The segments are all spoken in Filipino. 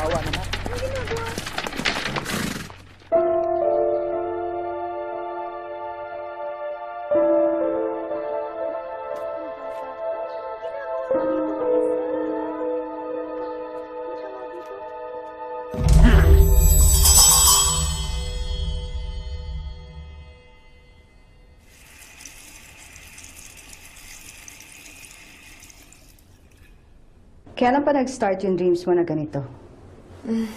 Kawawa naman. Ano ginagawa? Kailan pa nag-start yung dreams mo na ganito?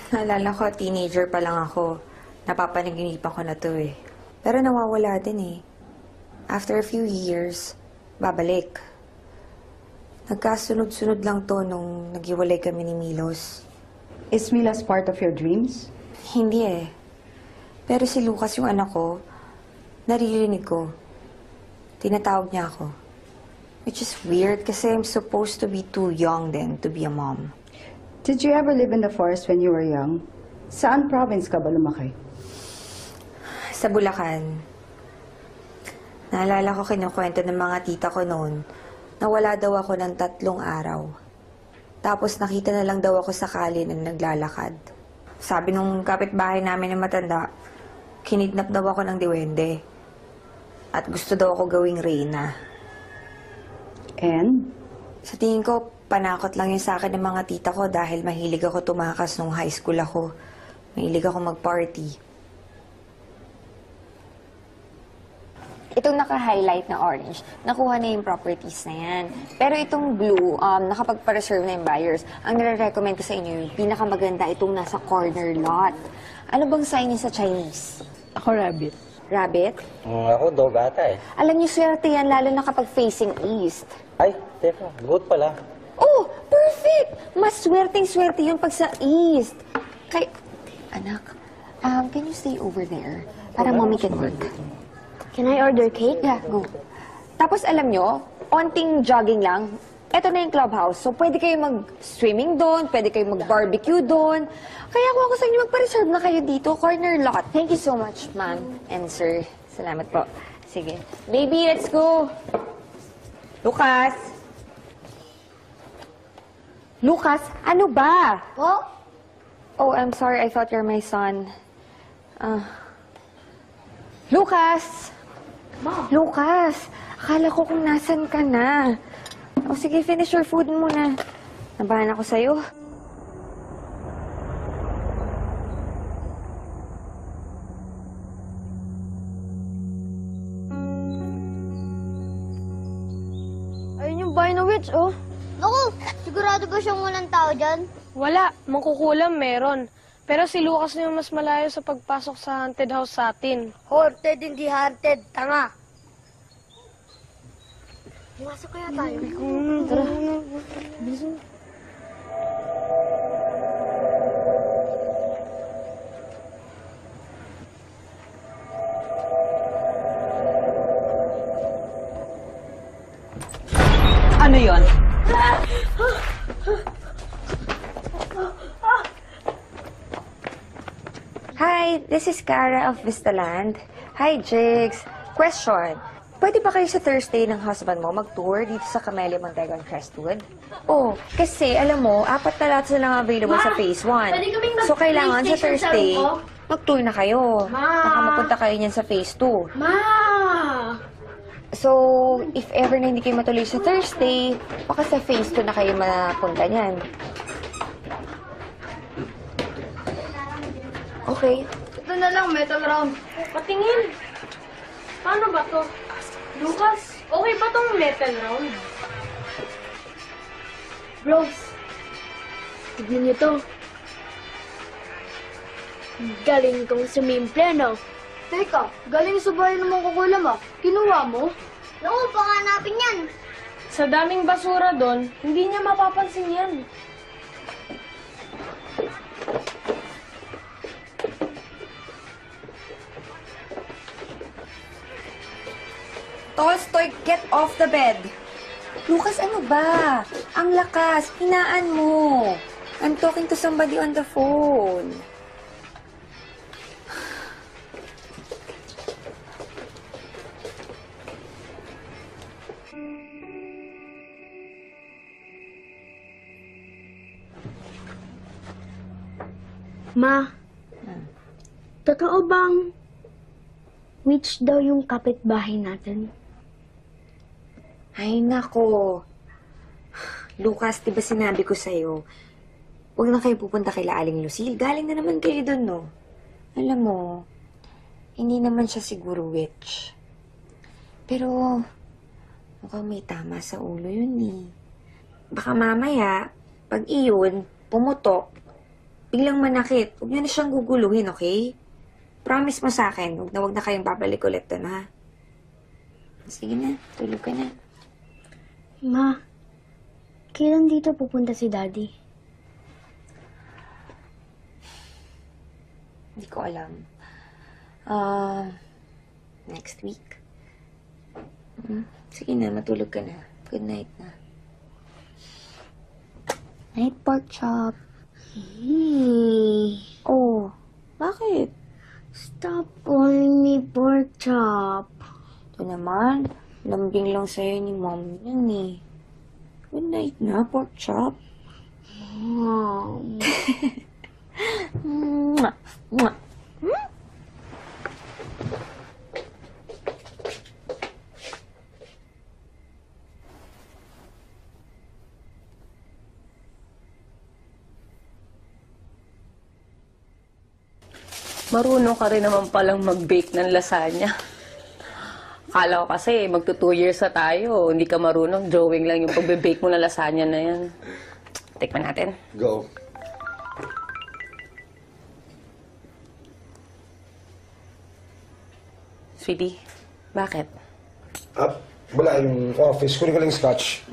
Naalala ko, teenager pa lang ako. Napapanaginipan ko na to eh. Pero nawawala din eh. After a few years, babalik. Nagkasunod-sunod lang to nung naghiwalay kami ni Milos. Is Milas part of your dreams? Hindi eh. Pero si Lucas yung anak ko, naririnig ko. Tinatawag niya ako. Which is weird kasi I'm supposed to be too young then to be a mom. Did you ever live in the forest when you were young? Saan province ka ba lumaki? Sa Bulacan. Naalala ko kinukwento ng mga tita ko noon na wala daw ako ng 3 araw. Tapos nakita na lang daw ako sa kalye na naglalakad. Sabi nung kapitbahay namin na matanda, kinidnap daw ako ng diwende. At gusto daw ako gawing reyna. And? Sa tingin ko, panakot lang yun sa akin ng mga tita ko dahil mahilig ako tumakas nung high school ako. Mahilig ako mag-party. Itong naka-highlight na orange, nakuha na yung properties na yan. Pero itong blue, nakapag-reserve na yung buyers. Ang nire-recommend ko sa inyo, yung pinakamaganda itong nasa corner lot. Ano bang sign niya sa Chinese? Ako, rabbit. Rabbit? Ako, dog ata eh. Alam niyo, swerte yan, lalo na kapag facing east. Ay, teka, good pala. Oh, perfect! Mas swerteng-swerte yun pag sa east. Kay, anak, can you stay over there? Para mommy can work. Can I order cake? Yeah, go. Tapos alam nyo, onting jogging lang, eto na yung clubhouse. So pwede kayo mag-swimming doon, pwede kayo mag-barbecue doon. Kaya kung ako sa inyo, magpa-reserve na kayo dito, corner lot. Thank you so much, ma'am and sir. Salamat po. Sige. Baby, let's go! Lucas! Lucas, ano ba? Po? Oh, I'm sorry. I thought you're my son. Lucas! Ma? Lucas! Akala ko kung nasan ka na. O sige, finish your food muna. Nabahan ako sa'yo. Ayun yung bahay na witch, oh. Naku, sigurado ba siyang walang tao dyan? Wala. Mangkukulam meron. Pero si Lucas na yung mas malayo sa pagpasok sa haunted house sa atin. Haunted, hindi haunted. Tanga. Pumasok kaya tayo? Tara. Ano yon? Hi, this is Cara of Vistaland. Hi, Jigs. Question. Pwede ba kayo sa Thursday ng husband mo mag-tour dito sa Camellia Montego and Crestwood? Oh, kasi alam mo, 4 na lots na lang available sa Phase 1. So, kailangan sa Thursday, mag-tour na kayo. Baka mapunta kayo niyan sa Phase 2. So, if ever na hindi kayo matuloy sa Thursday, baka sa Phase 2 na kayo mapunta niyan. Okay. Ito na lang, metal round. Patingin. Paano ba to? Lucas, okay ba tong metal round? Bros, tignan niyo to. Galing kong sumimple, no? Teka, galing sa bahay naman kukulam, ah. Kinuha mo? Naku, baka hanapin yan. Sa daming basura doon, hindi niya mapapansin yan. Tolstoy, get off the bed! Lucas, ano ba? Ang lakas, hinaan mo. I'm talking to somebody on the phone. Ma, totoo bang witch daw yung kapitbahay natin? Ay, nako. Lucas, di ba sinabi ko sa'yo, huwag na kayo pupunta kay Aling Lucille. Galing na naman kayo dun, no? Alam mo, hindi naman siya siguro witch. Pero, mukhang may tama sa ulo yun, eh. Baka mamaya, pag iyon, pumutok, biglang manakit. Huwag niyo na siyang guguluhin, okay? Promise mo sa akin, huwag na kayong babalik ulit dun, ha? Sige na, tulog ka na. Ma, kailan dito pupunta si Daddy? Hindi ko alam. Next week. Sige na, matulog ka na. Good night na. Night, pork chop. Oh, bakit? Stop calling me pork chop. Ito naman, lambing lang sa'yo ni Mom yan eh. Good night na, pork chop. Mom. Mwah! Mwah! Marunong ka rin naman palang mag-bake ng lasagna. Akala ko kasi, magto 2 years na tayo. Hindi ka marunong, drawing lang yung pagbe-bake mo ng lasagna na yan. Tikman natin. Go. Sweetie, bakit? Wala yung office. Kunin ko lang yung scotch.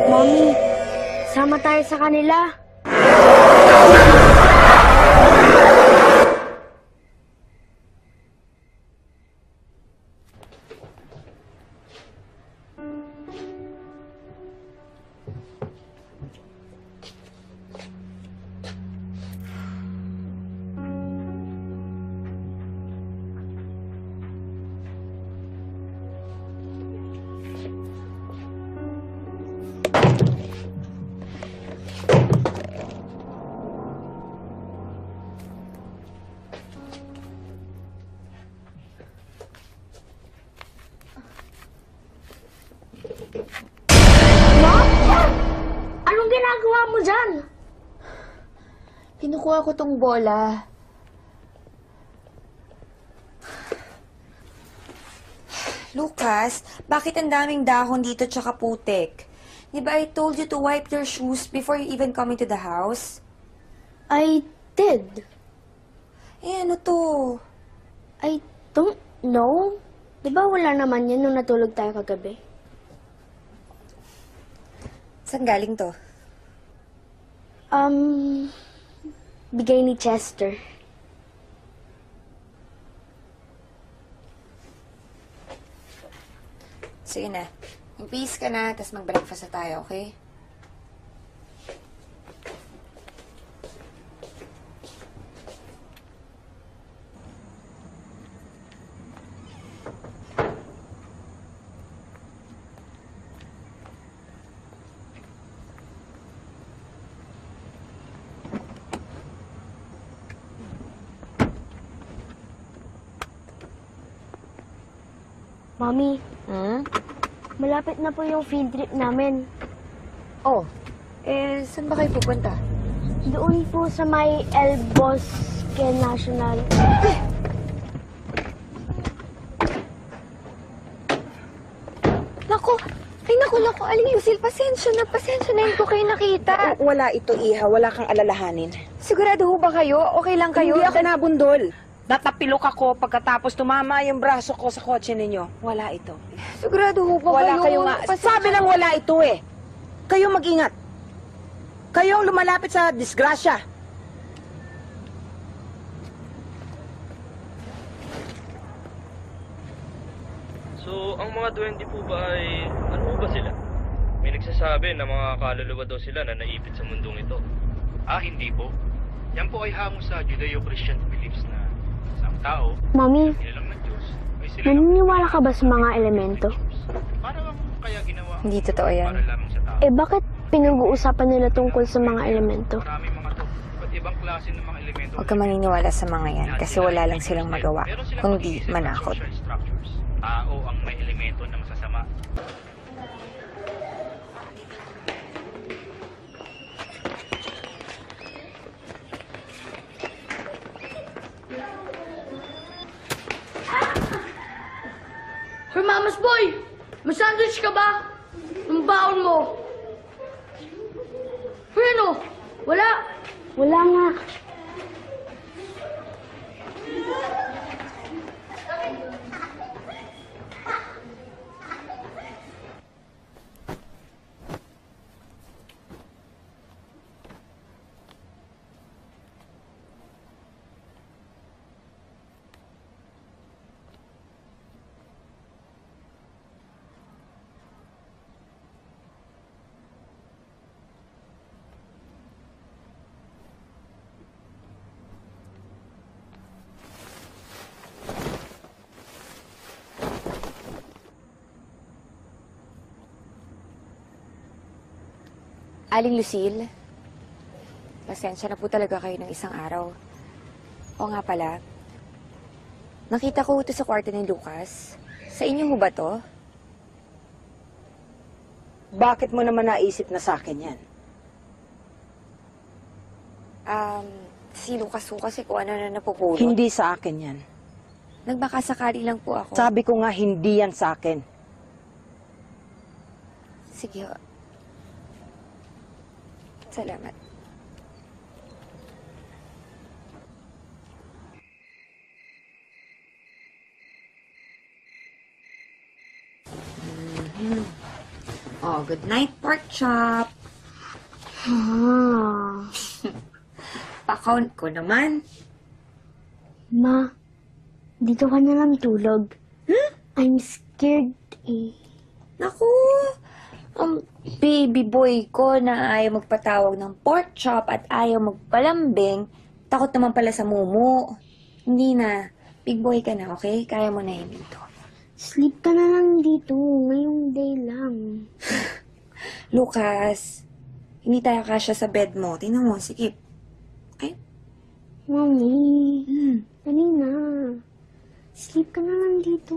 Mommy, sama tayo sa kanila. Anong ginagawa mo dyan? Kinukuha ko tong bola. Lucas, bakit ang daming dahon dito tsaka putik? Di ba I told you to wipe your shoes before you even come into the house? I did. Eh, ano to? I don't know. Di ba wala naman yan nung natulog tayo kagabi? Saan galing to? Bigay ni Chester. Sige na. Mag-peace ka na, tapos mag-breakfast na tayo, okay? Mami, Hmm? malapit na po yung field trip namin. Oh, saan ba kayo pupunta? Doon po sa may El Bosque National. Naku! Ay, naku, Aling Lucille, pasensya na hindi ko kayo nakita. Wala ito, Iha. Wala kang alalahanin. Sigurado ho ba kayo? Okay lang kayo? Hindi ako nabundol. Natapilok ako pagkatapos tumama yung braso ko sa kotse ninyo. Wala ito. Sigurado ho ba Wala kayo? kayo nga. Sabi lang wala ito eh. Kayo mag-ingat. Kayo ang lumalapit sa disgrasya. So, ang mga duwende po ba ay, ano po ba sila? May nagsasabi na mga kaluluwa daw sila na naipit sa mundong ito. Hindi po. Yan po ay hango sa Judeo-Christian beliefs na isang tao, Mami, nilalang ng Diyos, ay sila naniniwala ka ba sa mga elemento? Para bang kaya ginawa Hindi totoo yan. para lamang sa tao. Bakit pinag-uusapan nila tungkol sa mga elemento? Maraming mga to, iba't ibang klase ng mga elemento. Huwag ka maniniwala sa mga yan kasi wala lang silang magawa, kundi manakot. Social structures. Tao ang may elemento na masasama. Sir Mama's Boy! May sandwich ka ba? Ang baon mo! Ano? Wala! Wala nga. Aling Lucille, pasensya na po talaga kayo ng isang araw. O nga pala, nakita ko ito sa kwarto ni Lucas. Sa inyo ho ba to? Bakit mo naman naisip na sa akin yan? Si Lucas ho kasi kung ano na napupulot. Hindi sa akin yan. Nagbakasakali lang po ako. Sabi ko nga hindi yan sa akin. Sige ho. Salamat. Oh, good night, pork chop. Pa-count ko naman. Ma, dito ka na lang tulog. I'm scared eh. Naku, ang baby boy ko na ayaw magpatawag ng pork chop at ayaw magpalambing, takot naman pala sa mumu. Hindi na. Big boy ka na, okay? Kaya mo na yun dito. Sleep ka na lang dito. Ngayong day lang. Lucas, hindi tayo kasya sa bed mo. Tingnan mo, sige. Okay? Mami, dali na. Sleep ka na lang dito.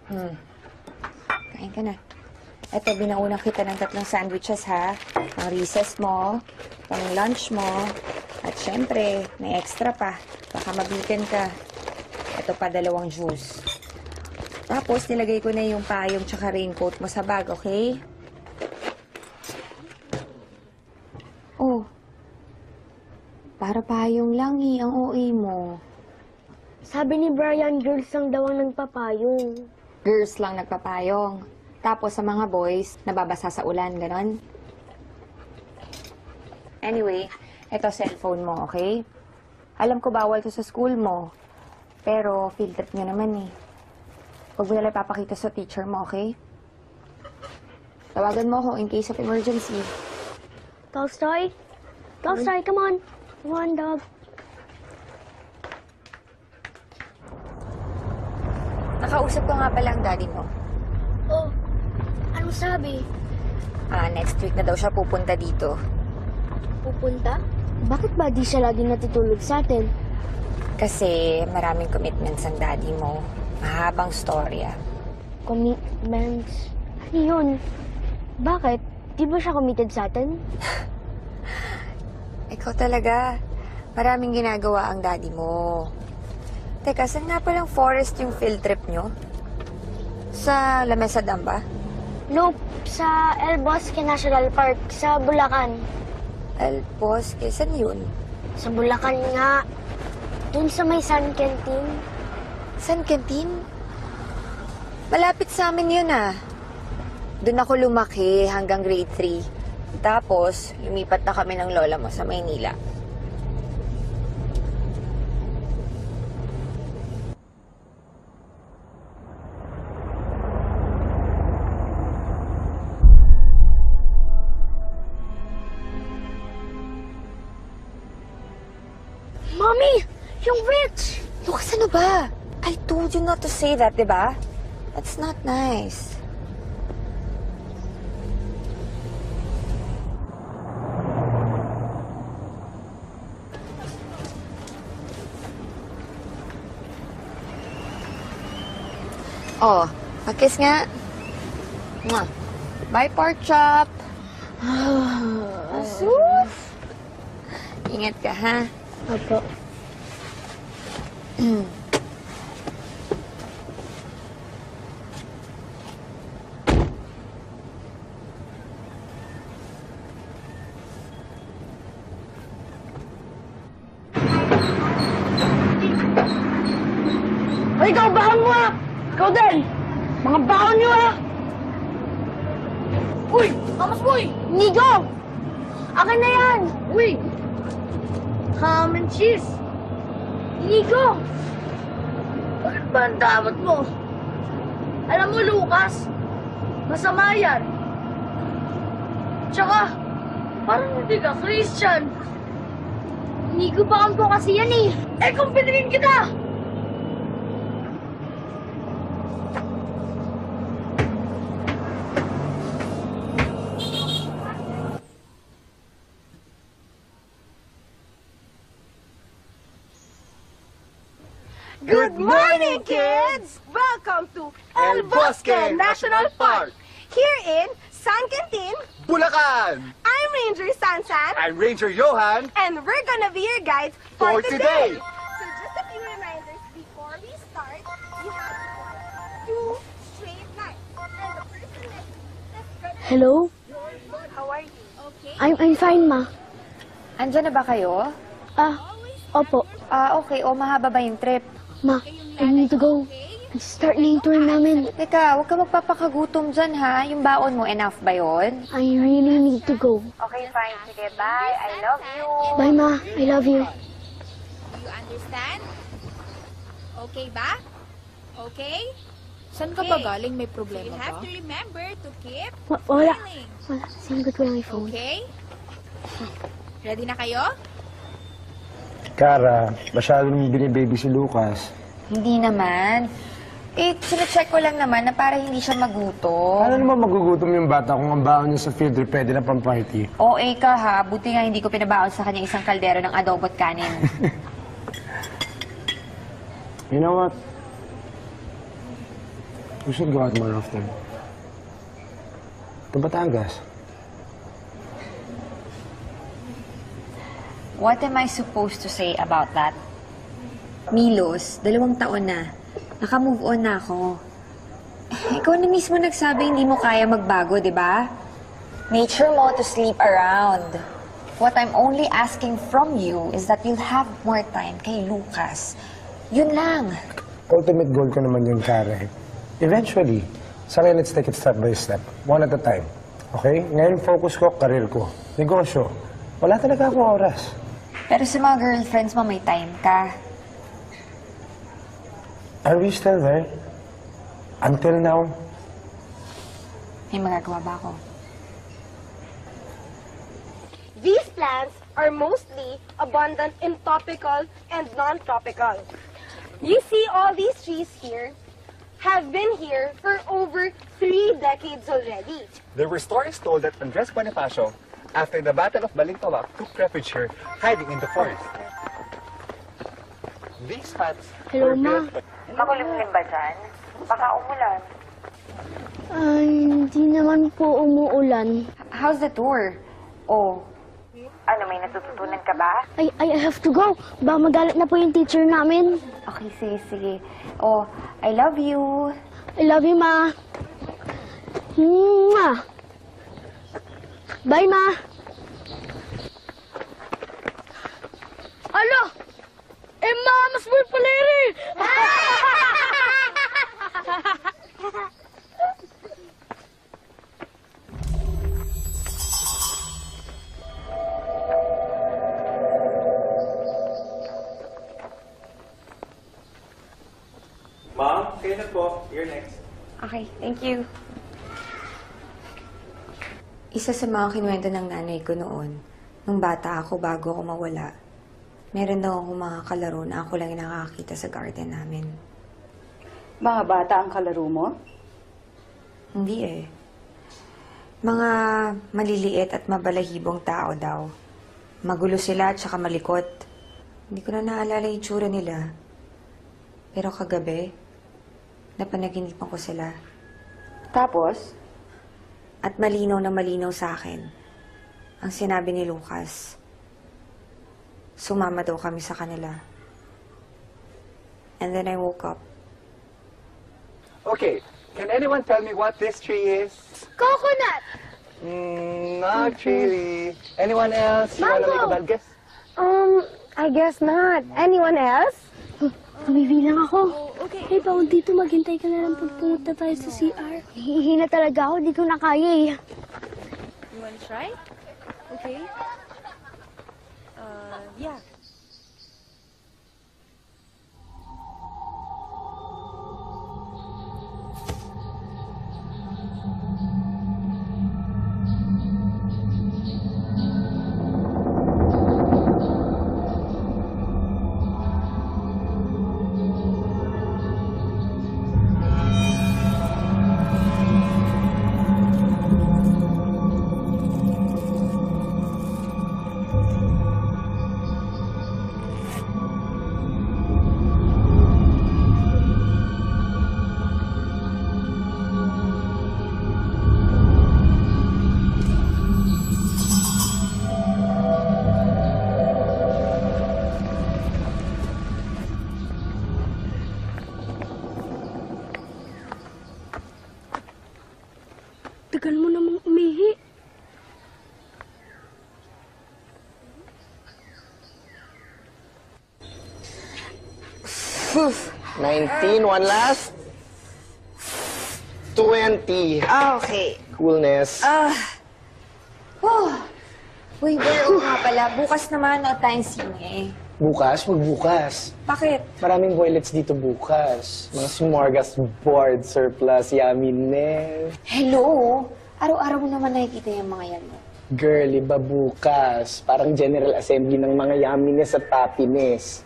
Kain ka na. Eto, binauna kita ng 3 sandwiches, ha? Ang recess mo, pang lunch mo, at syempre, may extra pa. Baka mabitin ka. Eto pa, 2 juice. Tapos, nilagay ko na yung payong tsaka raincoat mo sa bag, okay? Oh. Para payong lang ang OA mo. Sabi ni Brian, girls lang daw ang nagpapayong. Girls lang nagpapayong. Tapos sa mga boys, nababasa sa ulan, ganon? Anyway, eto cellphone mo, okay? Alam ko bawal to sa school mo. Pero field trip nyo naman eh. Huwag mo nalang papakita sa teacher mo, okay? Tawagan mo ako in case of emergency. Tolstoy? Tolstoy, come on. Come on, dog. Nakausap ko nga pala ang daddy mo. Oh, anong sabi? Next week na daw siya pupunta dito. Pupunta? Bakit ba di siya lagi natutulog sa atin? Kasi maraming commitments ang daddy mo. Mahabang storya. Commitments? Ano yun? Bakit? Di ba siya committed sa atin? Ikaw talaga. Maraming ginagawa ang daddy mo. Teka, saan nga palang forest yung field trip nyo? Sa La Mesa Dam ba? Nope, sa El Bosque National Park, sa Bulacan. El Bosque, saan yun? Sa Bulacan nga. Dun sa may San Quentin. San Quentin? Malapit sa amin yun ah. Doon ako lumaki hanggang grade 3. Tapos, lumipat na kami ng lola mo sa Maynila. Mommy! Yung witch! Lucas, ano ba? I told you not to say that, diba? That's not nice. Oh, pakis nga. Mwah. Bye, pork chop. Sus! Ingat ka, ha? Opo. Ay, ikaw, baon mo ah! Ikaw din! Mga baon nyo ah! Uy! Amas mo eh! Nigo! Akin na yan! Uy! Ham and cheese! Nigo! Bakit ba ang damat mo? Alam mo, Lucas, masama yan. Tsaka, parang hindi ka Christian. Nigo, baka po kasi yan eh. Eh kung pinigin kita! Good morning, kids! Welcome to El Bosque National Park, Here in San Quentin, Bulacan! I'm Ranger Sansan. I'm Ranger Johan. And we're gonna be your guides For today. So just a few reminders before we start. You have to walk 2 straight lines. And the person next to you, Hello? how are you? Okay. I'm fine, ma. Andyan na ba kayo? Opo. Okay. O, mahaba ba yung trip? Ma, I need to go. Start na yung tour namin. Teka, huwag ka magpapakagutom dyan, ha? Yung baon mo, enough ba yun? I really need to go. Okay, fine. Sige, bye. I love you. Bye, ma. I love you. Do you understand? Okay ba? Okay? Saan ka ba galing? May problema You ba? have to remember to keep Wala. smiling. Wala. Sinagot ko lang yung phone. Okay? Ready na kayo? Kara, masyadong binibaby si Lucas. Hindi naman. Sine-check ko lang naman na para hindi siya magutom. Ano naman magugutom yung bata kung ang baon niya sa field trip pwede na pang party? OA ka ha. Buti nga hindi ko pinabaon sa kanya isang kaldero ng adobo at kanin. You know what? We should go out more often. To Batangas. What am I supposed to say about that? Milos, 2 taon na. Naka-move on na ako. Ikaw na mismo nagsabi hindi mo kaya magbago, di ba? Nature mo to sleep around. What I'm only asking from you is that you'll have more time kay Lucas. Yun lang. Ultimate goal ko naman yung Karen. Eventually. Saka let's take it step by step. One at a time. Okay? Ngayon focus ko, karir ko. Negosyo. Wala talaga akong oras. Pero sa mga girlfriends mo, may time ka. Are we still there? Until now? May magagawa ba ako? These plants are mostly abundant in tropical and non-tropical. You see all these trees here have been here for over 3 decades already. There were stories told that Andres Bonifacio, after the Battle of Balintawak, took refuge here, hiding in the forest. These paths Hello, were Ma. built... Makulimlim ba dyan? Baka umulan. Ay, hindi naman po umuulan. How's the tour? Oh, Ano, may natututunan ka ba? I have to go. Baka magalit na po yung teacher namin. okay, sige. Oh, I love you. I love you, Ma. Mwah! Bye, Ma. Alo! Ma, mas more paleri! Ma'am, kayo na po. You're next. Okay, thank you. Isa sa mga kinuwento ng nanay ko noon, nung bata ako bago ako mawala, meron daw akong mga kalaro na ako lang yung nakakita sa garden namin. Mga bata ang kalaro mo? Hindi eh. Mga maliliit at mabalahibong tao daw. Magulo sila at saka malikot. Hindi ko na naalala yung tsura nila. Pero kagabi, napanaginipan ko sila. Tapos? At malinaw na malinaw sa akin ang sinabi ni Lucas. Sumama daw kami sa kanila. And then I woke up. Okay, can anyone tell me what this tree is? Coconut! Not really. Anyone else? You wanna make a bad guess? I guess not. Anyone else? Tumibilang ako. Okay. Hey, bawal dito. Maghintay ka na lang pag pumunta tayo sa CR. Hihina talaga ako. Di ko na kaya eh. You wanna try? Okay. Yeah. Tagal mo namang umihi. Oof. 19, one last. 20. Okay. Coolness. Uy, bro, nga pala. Bukas naman no tayong sine. Bukas? Magbukas. Bakit? Maraming toilets dito bukas. Mga smorgasbord, surplus, yumminess. Hello? Araw-araw mo naman nakikita yung mga yan mo. Girl, iba bukas. Parang General Assembly ng mga yumminess at tappiness.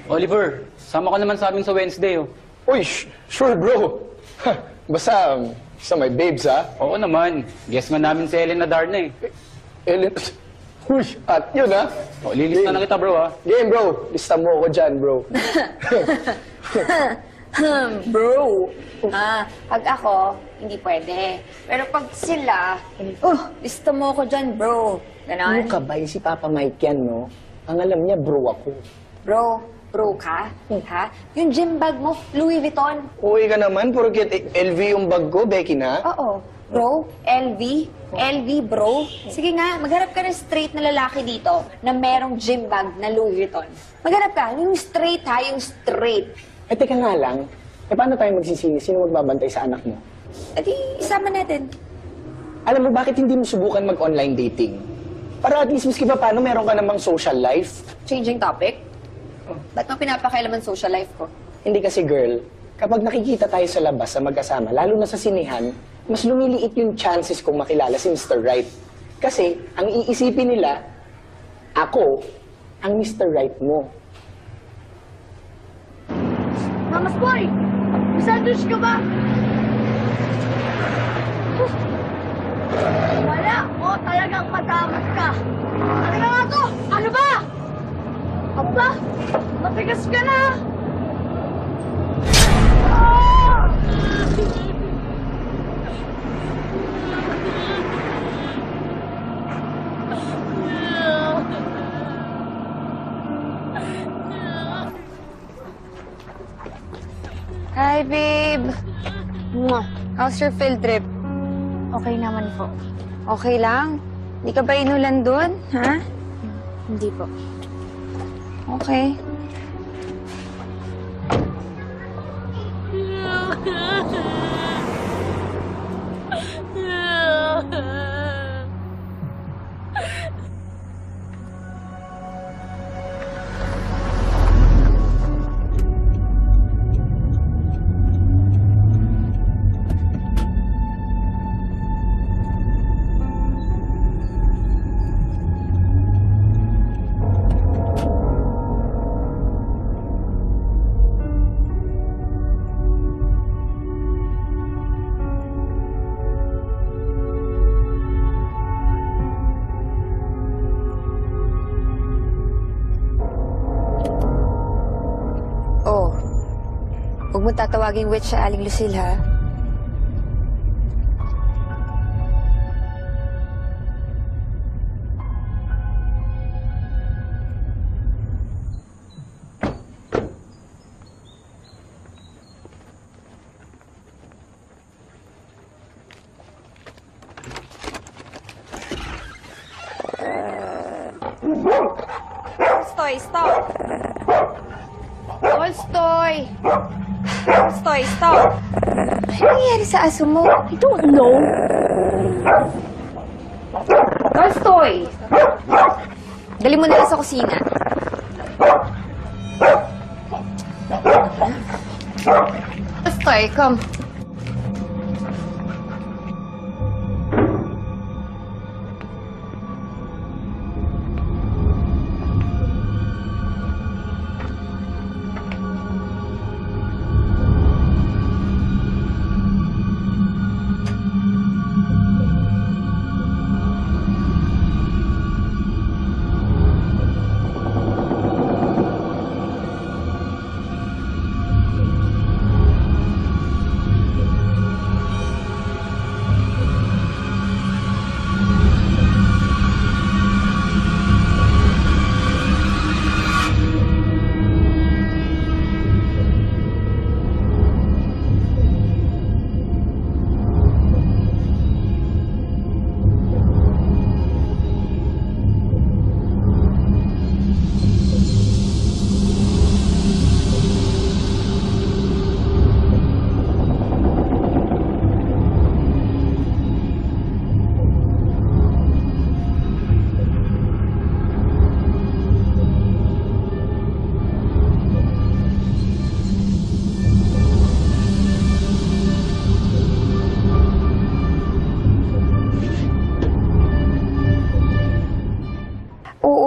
Oliver, sama ka naman sa amin sa Wednesday, oh. Uy, sure bro. Basta may babes, ha? Oo naman. Guess nga namin si Elena Darna, eh. Ellen... Uy, at yun, ha? O, lilista na kita, bro, ha? Game, bro. Lista mo ako dyan, bro. Bro. Pag ako, hindi pwede. Pero pag sila, lista mo ako dyan, bro. Ganon? Ano ka ba? Si Papa Mike yan, no? Ang alam niya, bro ako. Bro ka? Ha? Yung gym bag mo, Louis Vuitton. Uy ka naman, porket LV yung bag ko, Becky na. Oo. Bro, LV, bro. Sige nga, maghanap ka ng straight na lalaki dito na merong gym bag na Louis Vuitton. Maghanap ka, yung straight ha, yung straight. Eh, teka nga lang. Paano tayo magsisisi? Sino magbabantay sa anak mo? Adi, isama natin. Alam mo, bakit hindi mo subukan mag-online dating? Para at least miski pa paano meron ka namang social life. Changing topic? Ba't mo pinapakailaman social life ko? Hindi kasi, girl. Kapag nakikita tayo sa labas sa magkasama, lalo na sa sinihan, mas lumiliit yung chances kong makilala si Mr. Right. Kasi, ang iisipin nila, ako, ang Mr. Right mo. Mamas boy! May sandwich ka ba? Wala! O talagang matapos ka! Ano nga to? Ano ba? Aba! Matigas ka na! Hi, babe. How's your field trip? Okay naman po. Okay lang? Hindi ka ba inulan doon, ha? Hindi po. Okay. Huwag mo tatawaging witch sa Aling Lucille, ha? Tolstoy, stop! Tolstoy! Tolstoy, stop! Ano nangyari sa aso mo? I don't know. Tolstoy! Dali mo na lang sa kusina. Tolstoy, come.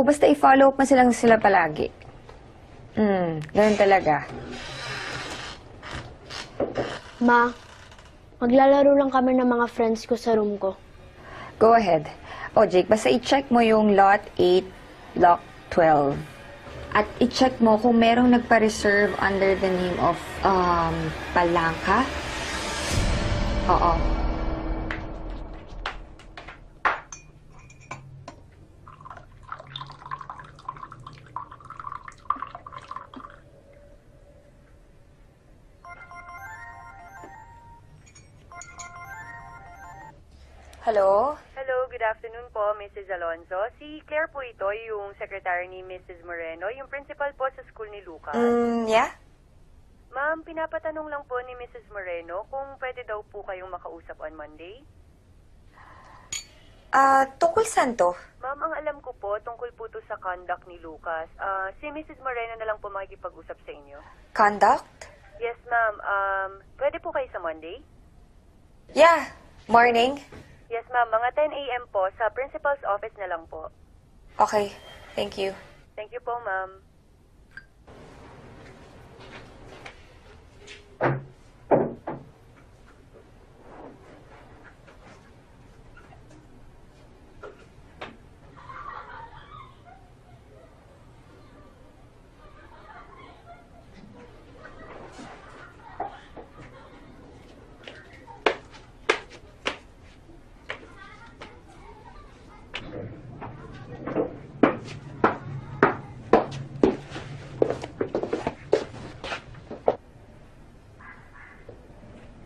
Basta i-follow up mo sila palagi. Ganun talaga. Ma, maglalaro lang kami ng mga friends ko sa room ko. Go ahead. O, Jake, basta i-check mo yung lot 8, lock 12. At i-check mo kung merong nagpa-reserve under the name of, Palangka. Oo. Hello? Hello, good afternoon po, Mrs. Alonzo. Si Claire po ito, yung secretary ni Mrs. Moreno, yung principal po sa school ni Lucas. Yeah? Ma'am, pinapatanong lang po ni Mrs. Moreno kung pwede daw po kayong makausap on Monday. Tungkol saan to? Ma'am, ang alam ko po, tungkol po to sa conduct ni Lucas. Si Mrs. Moreno na lang po makikipag-usap sa inyo. Conduct? Yes, ma'am. Pwede po kayo sa Monday? Yeah. Morning? Yes, ma'am. Mga 10 a.m. po sa principal's office na lang po. Okay. Thank you. Thank you po, ma'am.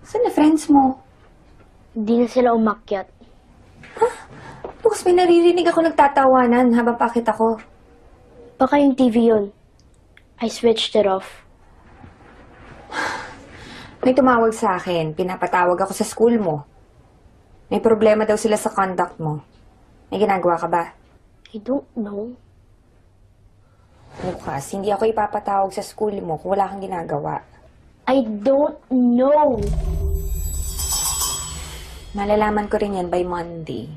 Saan na friends mo? Hindi na sila umakyat. Bukas may naririnig ako nagtatawanan habang pakit ako. Baka yung TV yun. I switched it off. May tumawag sa akin. Pinapatawag ako sa school mo. May problema daw sila sa conduct mo. May ginagawa ka ba? I don't know. Bukas, hindi ako ipapatawag sa school mo kung wala kang ginagawa. I don't know. Malalaman ko rin yan by Monday.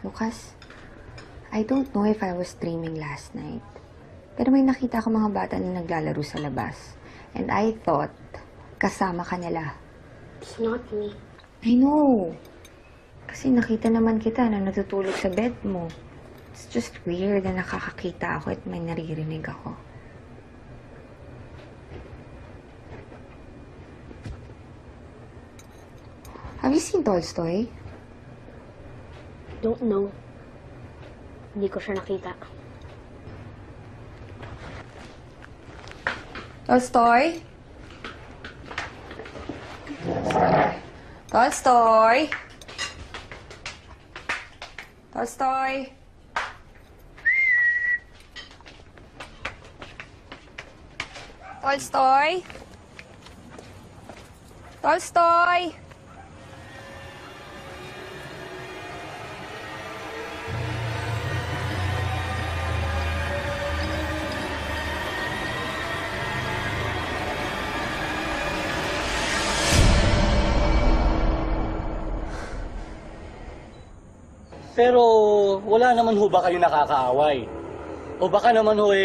Lucas, I don't know if I was dreaming last night. Pero may nakita ko mga bata na naglalaro sa labas. And I thought, kasama ka nila. It's not me. I know. Kasi nakita naman kita na natutulog sa bed mo. It's just weird na nakakakita ako at may naririnig ako. Have you seen Tolstoy? Don't know. Hindi ko siya nakita. Tolstoy? Tolstoy? Tolstoy? Tolstoy? Tolstoy! Pero wala naman ho ba kayo nakakaaway? O baka naman ho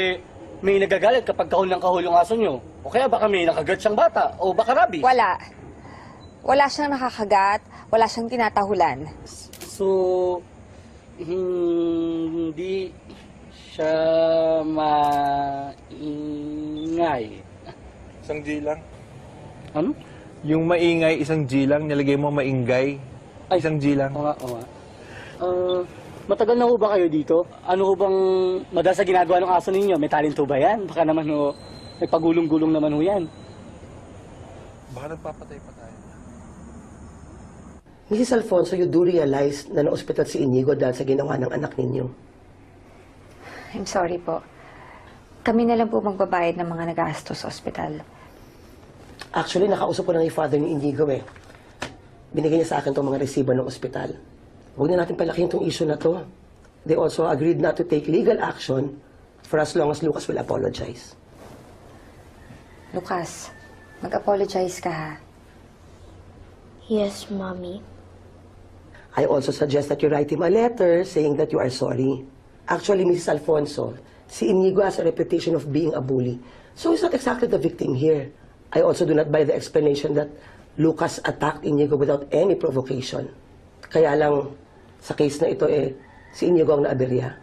may nagagalit kapag kahul ng kahul yung aso nyo? O kaya baka may nakagat siyang bata? O baka rabies? Wala. Wala siyang nakakagat, wala siyang tinatahulan. So, hindi siya maingay. Isang G lang. Ano? Yung maingay, isang G lang. Nilagay mo maingay. Isang G lang. Oo nga, oo nga. Matagal na ho ba kayo dito? Ano ho bang madalas sa ginagawa ng aso ninyo? May talento ba yan? Baka naman ho, may pagulong-gulong naman ho yan. Baka nagpapatay pa tayo. Mrs. Alfonso, you do realize na na-ospital si Inigo dahil sa ginawa ng anak ninyo? I'm sorry po. Kami na lang po magbabayad ng mga nagastos sa ospital. Actually, nakausap ko na yung father ni Inigo eh. Binigay niya sa akin itong mga resibo ng ospital. Huwag na natin palakihin itong issue na to. They also agreed not to take legal action for as long as Lucas will apologize. Lucas, mag-apologize ka ha. Yes, Mommy. I also suggest that you write him a letter saying that you are sorry. Actually, Mrs. Alfonso, si Inigo has a reputation of being a bully. So he's not exactly the victim here. I also do not buy the explanation that Lucas attacked Inigo without any provocation. Kaya lang, sa case na ito si Inigo ang naaberya.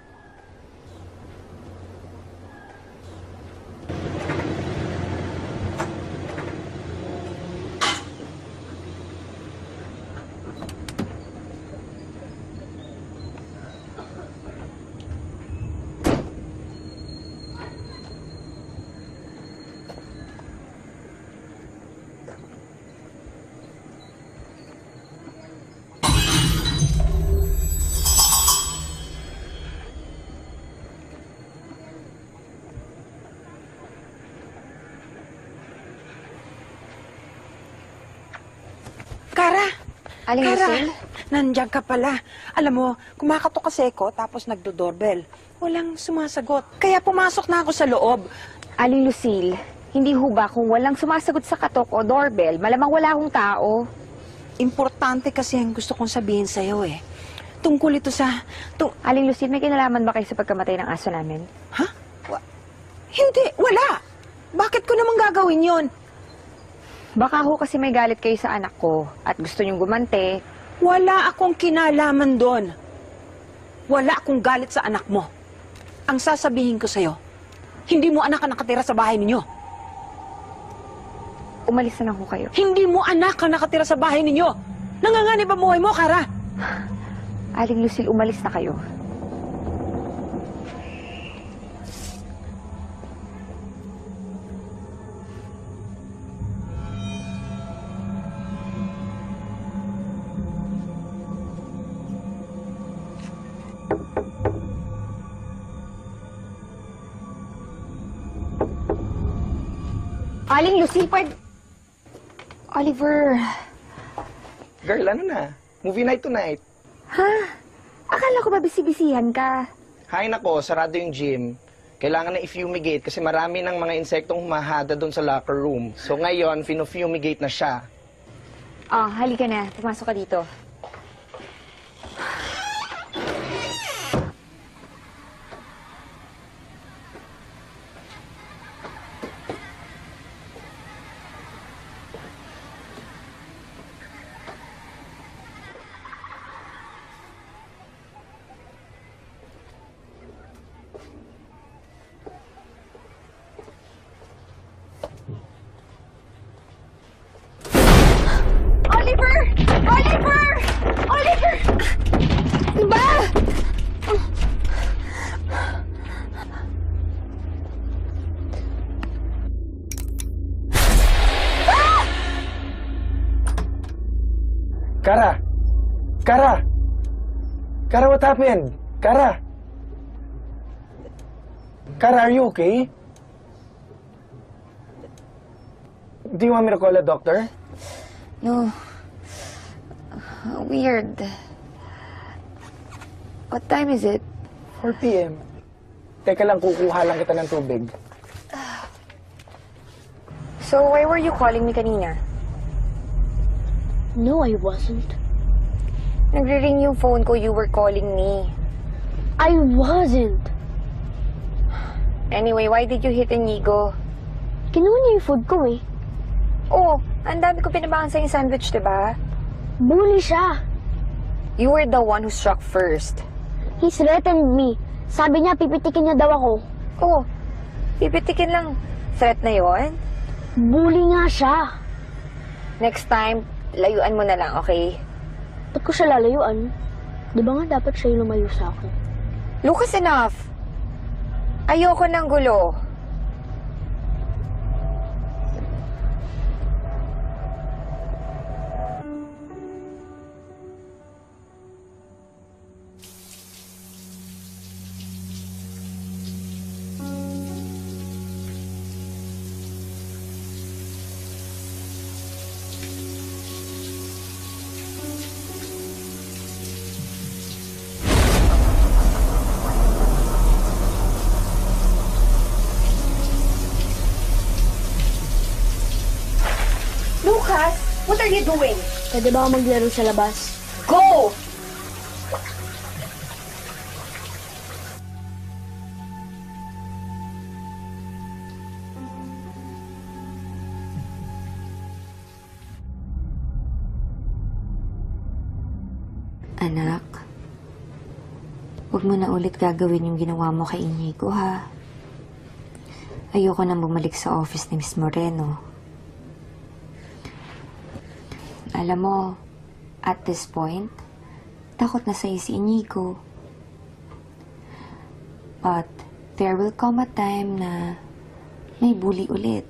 Kara! Aling Kara, Lucille? nandiyan ka pala. Alam mo, kumakatok kasi ko, tapos nagdo-doorbell. Walang sumasagot. Kaya pumasok na ako sa loob. Aling Lucille, hindi ho ba kung walang sumasagot sa katok o doorbell, malamang wala akong tao? Importante kasi ang gusto kong sabihin sa'yo eh. Tungkol ito sa... Aling Lucille, may kinalaman ba kayo sa pagkamatay ng aso namin? Ha? Hindi, wala. Bakit ko naman gagawin yon? Baka ho kasi may galit kayo sa anak ko at gusto niyong gumante. Wala akong kinalaman doon. Wala akong galit sa anak mo. Ang sasabihin ko sa'yo, hindi mo anak ang nakatira sa bahay ninyo. Umalis na lang ho kayo. Hindi mo anak ang nakatira sa bahay ninyo. Nanganganib ang buhay mo, Kara. Aling Lucille, umalis na kayo. Aling Lucille, Oliver. Girl, ano na? Movie night tonight. Ha? Akala ko ba bisibisihan ka? Hay nako, sarado yung gym. Kailangan na i-fumigate kasi marami ng mga insektong humahada doon sa locker room. So ngayon, fino-fumigate na siya. Halika na. Pumasok ka dito. Oliver! Oliver! Oliver! Ba? Kara! Kara! Kara, what happened? Kara! Kara, are you okay? Do you want me to call a doctor? No. Weird. What time is it? 4 p.m. Teka lang, kukuha lang kita ng tubig. So, why were you calling me kanina? No, I wasn't. Nagre-ring yung phone ko, you were calling me. I wasn't. Anyway, why did you hit Inigo? Kinuha niya yung food ko eh. Oh, ang dami ko pinabangan sa yung sandwich, diba? Bully siya. You were the one who struck first. He threatened me. Sabi niya, pipitikin niya daw ako. Oh, pipitikin lang. Threat na yon? Bully nga siya. Next time, layuan mo na lang, okay? Ba't ko siya lalayuan? Di ba nga dapat siya yung lumayo sa akin? Lucas, enough! Ayoko ng gulo. Lucas, what are you doing? Pwede ba ako maglaro sa labas? Go! Anak, huwag mo na ulit gagawin yung ginawa mo kay Inigo, ha? Ayoko na bumalik sa office ni Miss Moreno. Alam mo, at this point, takot na sa'yo si Inigo. But there will come a time na may bully ulit.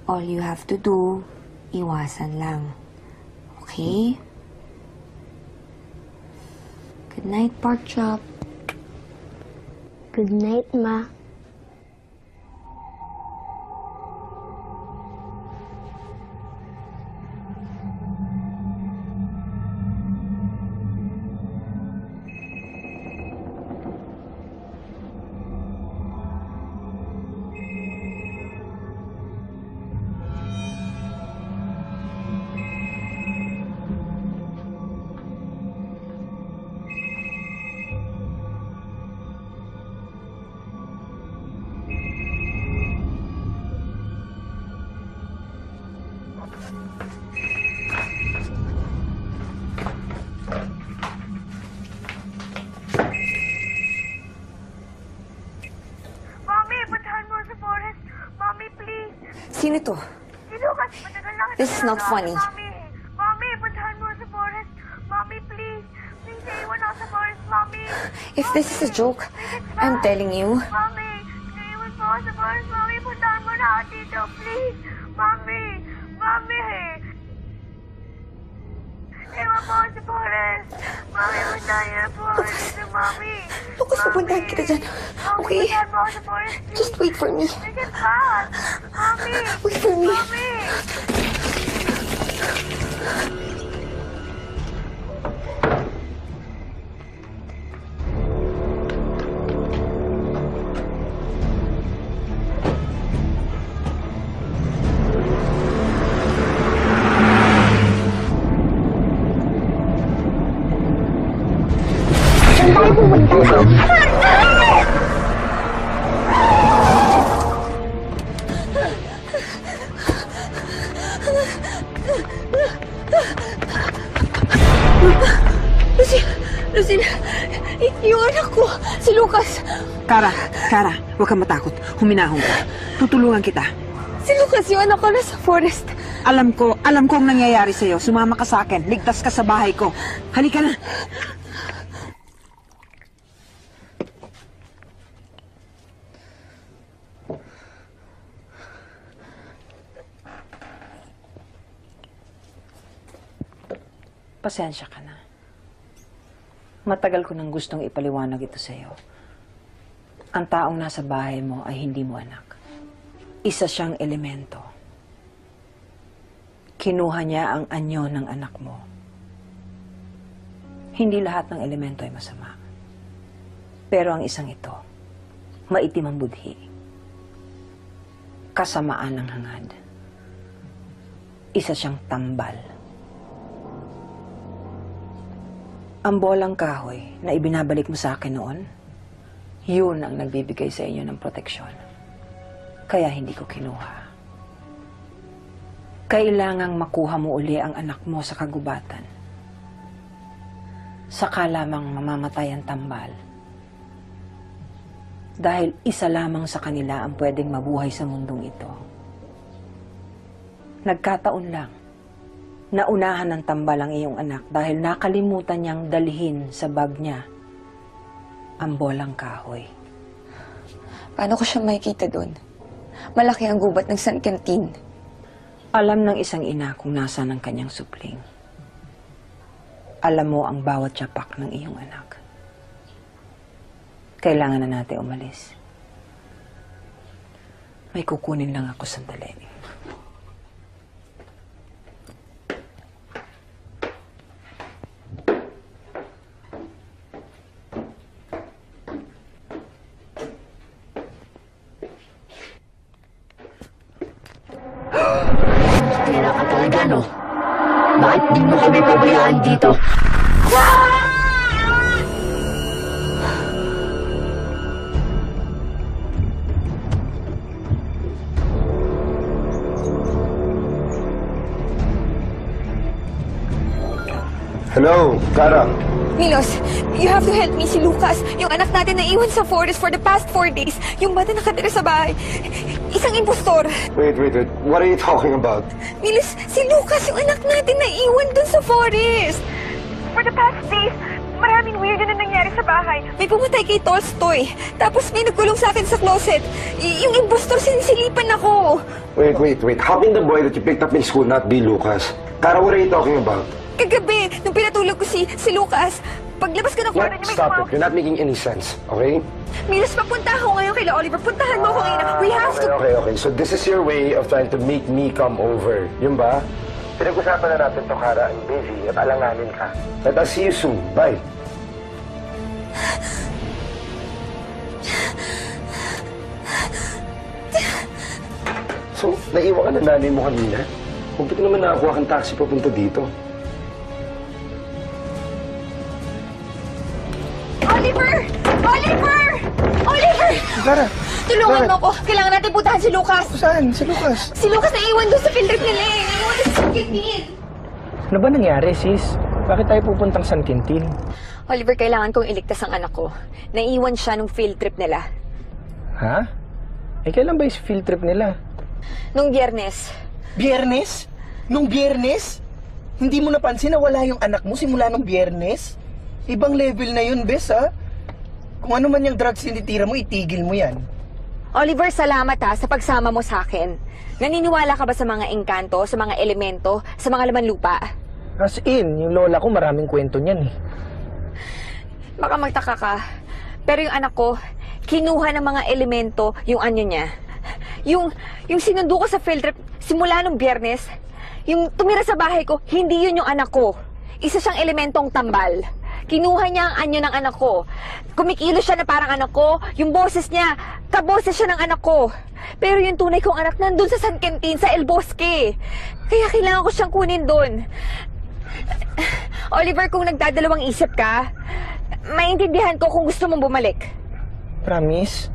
All you have to do, iwasan lang. Okay? Good night, pork chop. Good night, Ma. Sino to? Si Lucas, matagal na kita This is not funny. Mommy, puntahan mo sa forest. Mommy, please. Please, iwan ako sa forest, Mommy. If this is a joke, I'm telling you. Mommy, iwan mo ako sa forest, Mommy. Puntahan mo na ako dito, please. Mommy, Mommy. Iwan mo ako sa forest. Mommy, puntahan niyo po ako dito, Mommy. Lucas, pupuntahan kita dyan. Okay? Puntahan mo ako sa forest, please. Just wait for me. Sige pa. Mommy. Wait for me. Mommy. Saan tayo pupunta? Lucille, yung anak ko, si Lucas. Kara, huwag kang matakot. Huminahon ka. Tutulungan kita. Si Lucas, yung anak ko nasa forest. Alam ko ang nangyayari sa'yo. Sumama ka sa akin. Ligtas ka sa bahay ko. Halika na. Pasensya ka na. Matagal ko nang gustong ipaliwanag ito sa'yo. Ang taong nasa bahay mo ay hindi mo anak. Isa siyang elemento. Kinuha niya ang anyo ng anak mo. Hindi lahat ng elemento ay masama. Pero ang isang ito, maitim ang budhi. Kasamaan ng hangad. Isa siyang tambal. Ang bolang kahoy na ibinabalik mo sa akin noon, yun ang nagbibigay sa inyo ng proteksyon. Kaya hindi ko kinuha. Kailangang makuha mo uli ang anak mo sa kagubatan. Saka lamang mamamatay ang tambal. Dahil isa lamang sa kanila ang pwedeng mabuhay sa mundong ito. Nagkataon lang, naunahan ng tambal ang iyong anak dahil nakalimutan niyang dalhin sa bag niya ang bolang kahoy. Paano ko siya makikita doon? Malaki ang gubat ng San Quintin. Alam ng isang ina kung nasaan ang kanyang supling. Alam mo ang bawat tiyapak ng iyong anak. Kailangan na natin umalis. May kukunin lang ako sandali. Kaya ka talaga, no? Bakit di mo kami pabayaan dito? Hello, Kara. Milos, you have to help me. Si Lucas, yung anak natin na iwan sa forest for the past 4 days. Yung bata nakatira sa bahay. Isang impostor. Wait. What are you talking about? Milos, si Lucas, yung anak natin na iwan dun sa forest. For the past days, maraming weird na nangyari sa bahay. May pumatay kay Tolstoy. Tapos may nagkulong sa akin sa closet. Yung impostor, sinisilipan ako. Wait. How can the boy that you picked up in school not be Lucas? Kara, what are you talking about? Kagabi, nung pinatulog ko si Lucas, paglabas ko ng kwarto niya, may Stop it. You're not making any sense, okay? Milos, papunta ako ngayon kay Oliver. Puntahan mo ako ngayon. We have to... Okay. So this is your way of trying to make me come over. Yun ba? Pinag-usapan na natin to, Kara. I'm busy at alanganin ka. Let us see you soon. Bye. So, naiwan ka na nanay mo kanina? Kung ba't naman nakakuha kang taxi papunta dito? Oliver! Kara! Tulungan mo ako. Kailangan natin puntahan si Lucas. Saan? Si Lucas? Si Lucas na iwan doon sa field trip nila eh. Iwan doon sa San Quintin. Ano ba nangyari, sis? Bakit tayo pupuntang San Quintin? Oliver, kailangan kong iligtas ang anak ko. Naiwan siya nung field trip nila. Ha? Kailan ba yung field trip nila? Nung Biyernes. Biyernes? Nung Biyernes? Hindi mo napansin na wala yung anak mo simula nung Biyernes? Ibang level na yun, Bes, ha? Kung ano man yung drugs tinitira mo, itigil mo yan. Oliver, salamat sa pagsama mo sa akin. Naniniwala ka ba sa mga engkanto, sa mga elemento, sa mga laman lupa? As in, yung lola ko maraming kwento niyan eh. Baka magtaka ka. Pero yung anak ko, kinuha ng mga elemento yung anyo niya. Yung sinundo ko sa field trip simula nung Biyernes, yung tumira sa bahay ko, hindi yun yung anak ko. Isa siyang elementong tambal. Kinuha niya ang anyo ng anak ko. Kumikilos siya na parang anak ko. Yung boses niya, kaboses siya ng anak ko. Pero yung tunay kong anak nandun sa San Quintin, sa El Bosque. Kaya kailangan ko siyang kunin dun. Oliver, kung nagdadalawang isip ka, maintindihan ko kung gusto mong bumalik. Promise?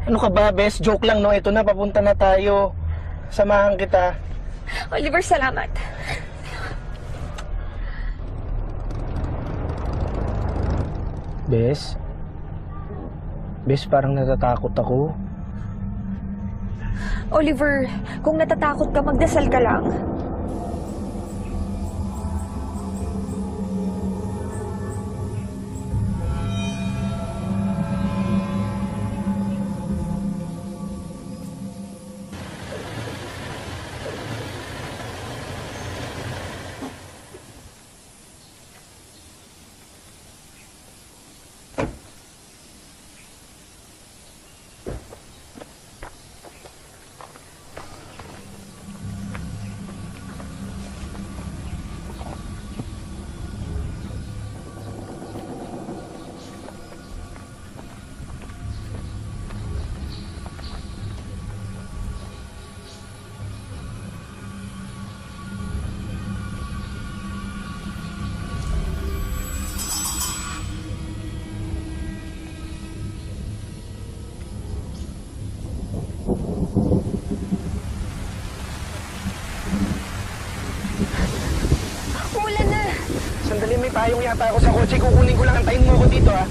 Ano ka ba, Bes? Joke lang, no? Ito na, papunta na tayo. Samahan kita. Oliver, salamat. Bes? Bes, parang natatakot ako. Oliver, kung natatakot ka, magdasal ka lang. yata ako sa kotse. Kukunin ko lang. Antayin mo ako dito, ha?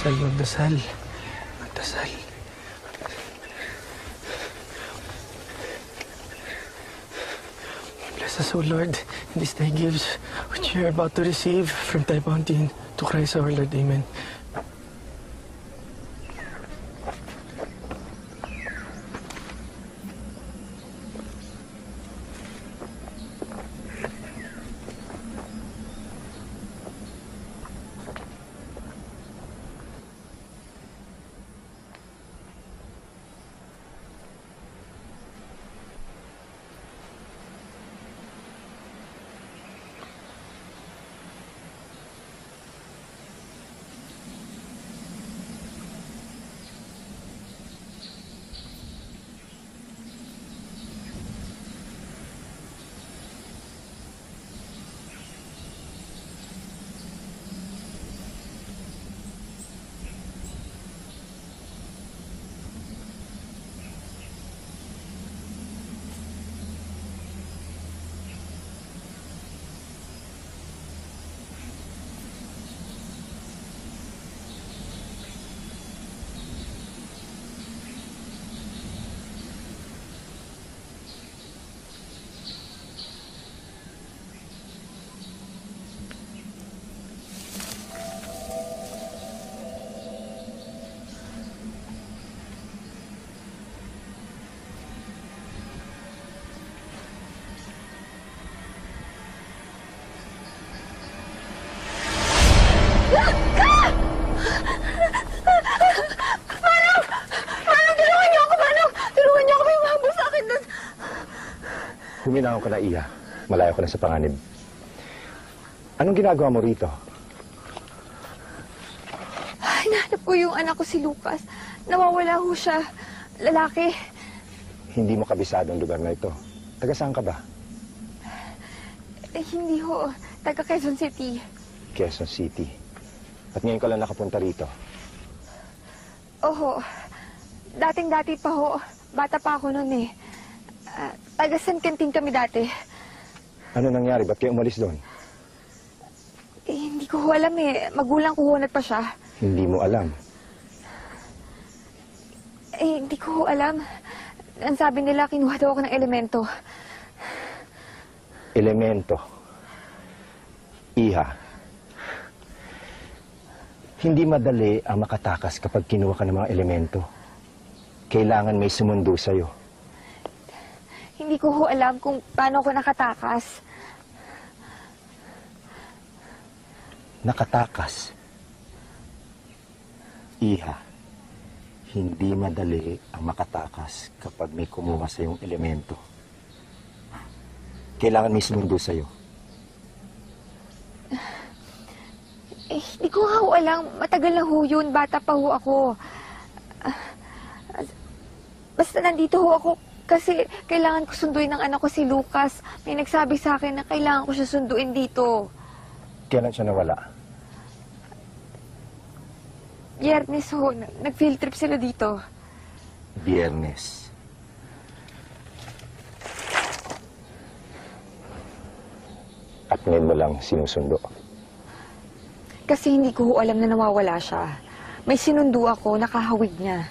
Dasal, magdasal. Magdasal. Bless us, O Lord, in this thy gifts, which we are about to receive from thy bounty, to Christ our Lord. Amen. Huminahon ka na, Iha. Malayo ka na sa panganib. Anong ginagawa mo rito? Hinahanap ko yung anak ko si Lucas. Nawawala ho siya. Lalaki. Hindi mo kabisado ang lugar na ito. Taga saan ka ba? Hindi ho. Taga Quezon City. Quezon City. At ngayon ka lang nakapunta rito? Oho. Dating-dati pa ho. Bata pa ako noon eh. Taga San Quintin kami dati. Ano nangyari? Ba't kayo umalis doon? Hindi ko ho alam eh. Magulang ko ho pa siya. Hindi mo alam. Hindi ko ho alam. Ang sabi nila, kinuha daw ako ng elemento. Elemento. Iha. Hindi madali ang makatakas kapag kinuha ka ng mga elemento. Kailangan may sumundo sa'yo. Hindi ko ho alam kung paano ako nakatakas. Nakatakas? Iha, hindi madali ang makatakas kapag may kumuha sa iyong elemento. Kailangan may sumundo sa'yo. Hindi ko ho alam. Matagal na ho yun. Bata pa ho ako. Basta nandito ho ako kasi kailangan ko sunduin ng anak ko si Lucas. May nagsabi sa akin na kailangan ko siya sunduin dito. Kailan siya nawala? Biyernes ho. Nag-field trip sila dito. Biyernes. At ngayon mo lang sinusundo. Kasi hindi ko ho alam na nawawala siya. May sinundo ako, nakahawig niya.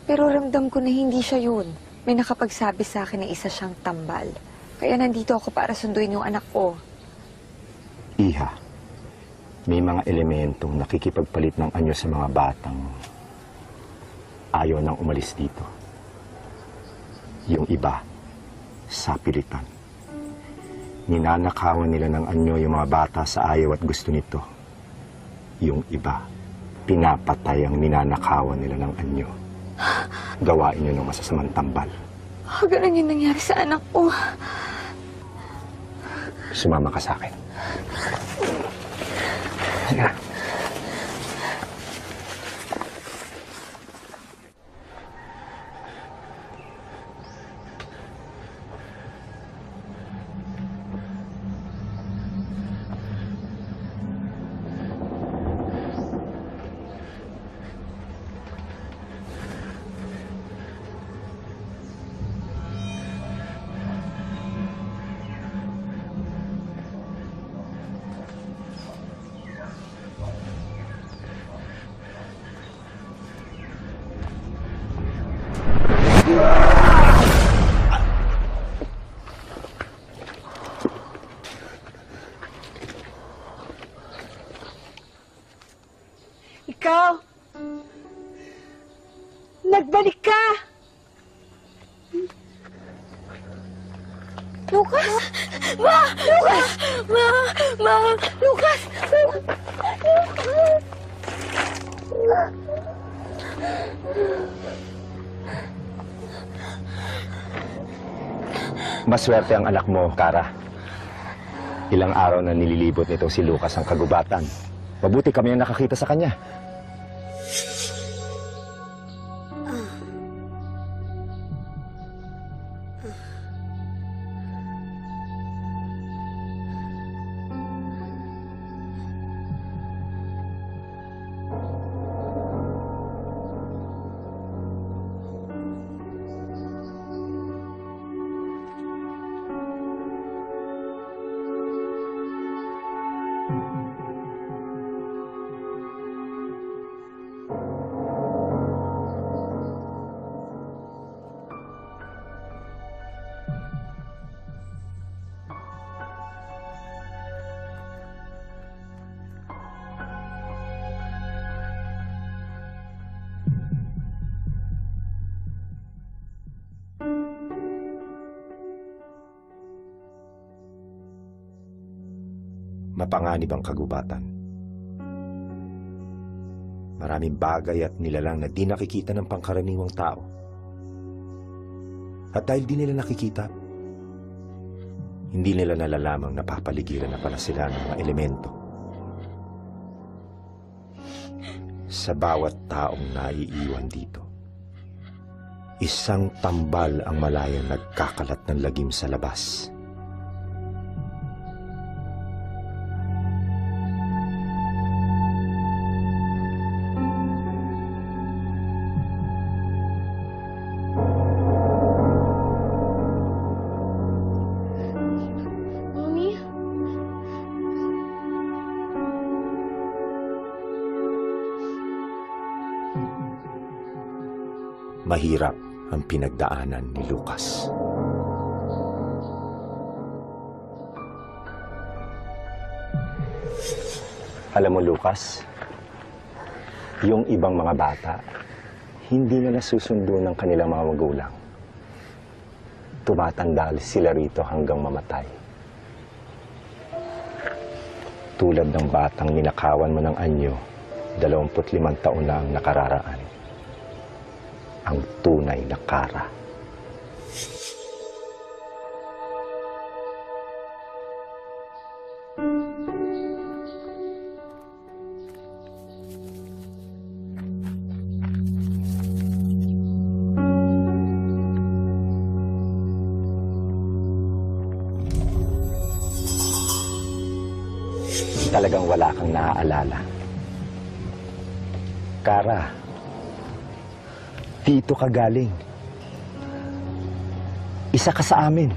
Pero ramdam ko na hindi siya yun. May nakapagsabi sa akin na isa siyang tambal. Kaya nandito ako para sunduin yung anak ko. Iha, may mga elementong nakikipagpalit ng anyo sa mga batang ayaw nang umalis dito. Yung iba, sapilitan. Ninanakawan nila ng anyo yung mga bata sa ayaw at gusto nito. Yung iba, pinapatay ang ninanakawan nila ng anyo. Gawain nyo ng masasamang tambal. Ganun yung nangyari sa anak ko. Sumama ka sa akin. Sige. Ikaw! Nagbalik ka! Lucas! Ma! Lucas! Ma! Lucas! Maswerte ang anak mo, Kara. Ilang araw na nililibot nito si Lucas ang kagubatan. Mabuti kami ang nakakita sa kanya. Mapanganib ang kagubatan. Maraming bagay at nilalang na di nakikita ng pangkaraniwang tao. At dahil di nila nakikita, hindi nila nalalamang napapaligiran na pala sila ng mga elemento. Sa bawat taong naiiwan dito, isang tambal ang malayang nagkakalat ng lagim sa labas. Mahirap ang pinagdaanan ni Lucas. Alam mo, Lucas, yung ibang mga bata, hindi na nasusundo ng kanilang mga magulang. Tumatanda sila rito hanggang mamatay. Tulad ng batang ninakawan mo ng anyo, 25 taon na ang nakararaan. Ang tunay na Kara. Talagang wala kang naaalala. Kara, dito ka galing. Isa ka sa amin.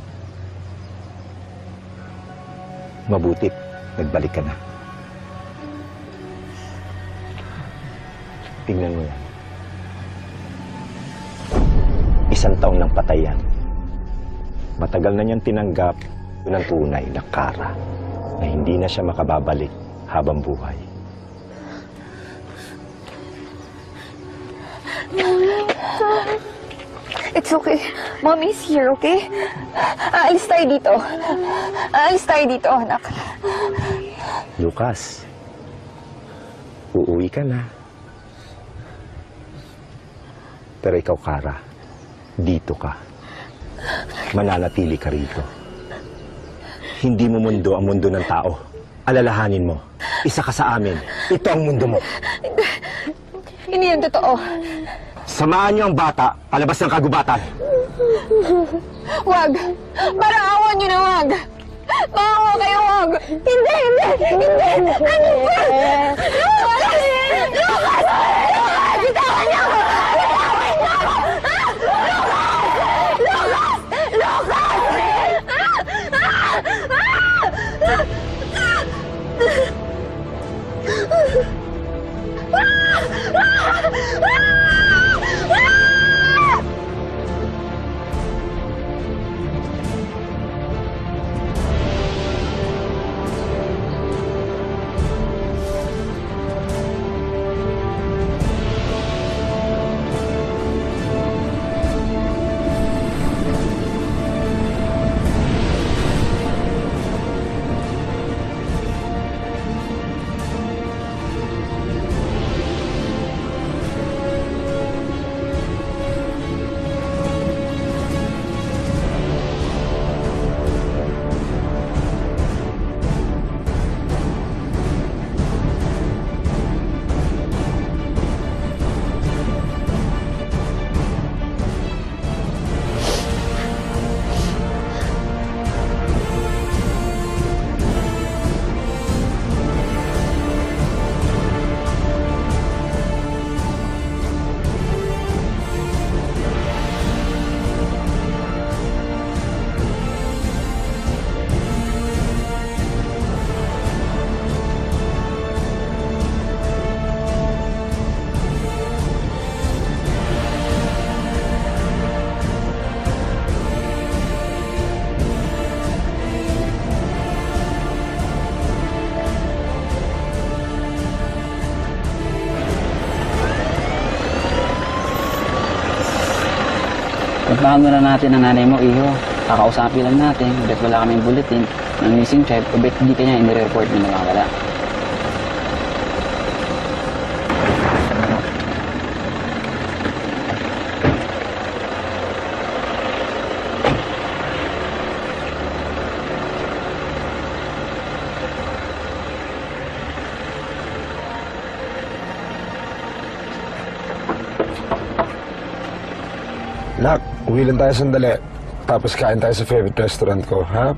Mabuti, nagbalik ka na. Tingnan mo yan. 1 taon ng patayan. Matagal na niyang tinanggap ng tunay na Kara na hindi na siya makababalik habang buhay. It's okay. Mommy's here, okay? Aalis tayo dito. Aalis tayo dito, anak. Lucas, uuwi ka na. Pero ikaw, Kara, dito ka. Mananatili ka rito. Hindi mo mundo ang mundo ng tao. Alalahanin mo, isa ka sa amin. Ito ang mundo mo. Hindi yan totoo. Samahan niyo ang bata palabas ng kagubatan. Wag! Parang awan niyo na wag! Maawa kayo, wag! Hindi! Ano ba? Lucas! Lucas! Bitawan niyo ako! Bitawan niyo ako! Lucas! Lucas! Puntahan muna natin ang nanay mo, Iho. Kakausapin lang natin, bet wala kaming bulletin ng missing child, o bet hindi kanya inireport na nawawala. Nak, uwi lang tayo sandali. Tapos kain tayo sa favorite restaurant ko, ha?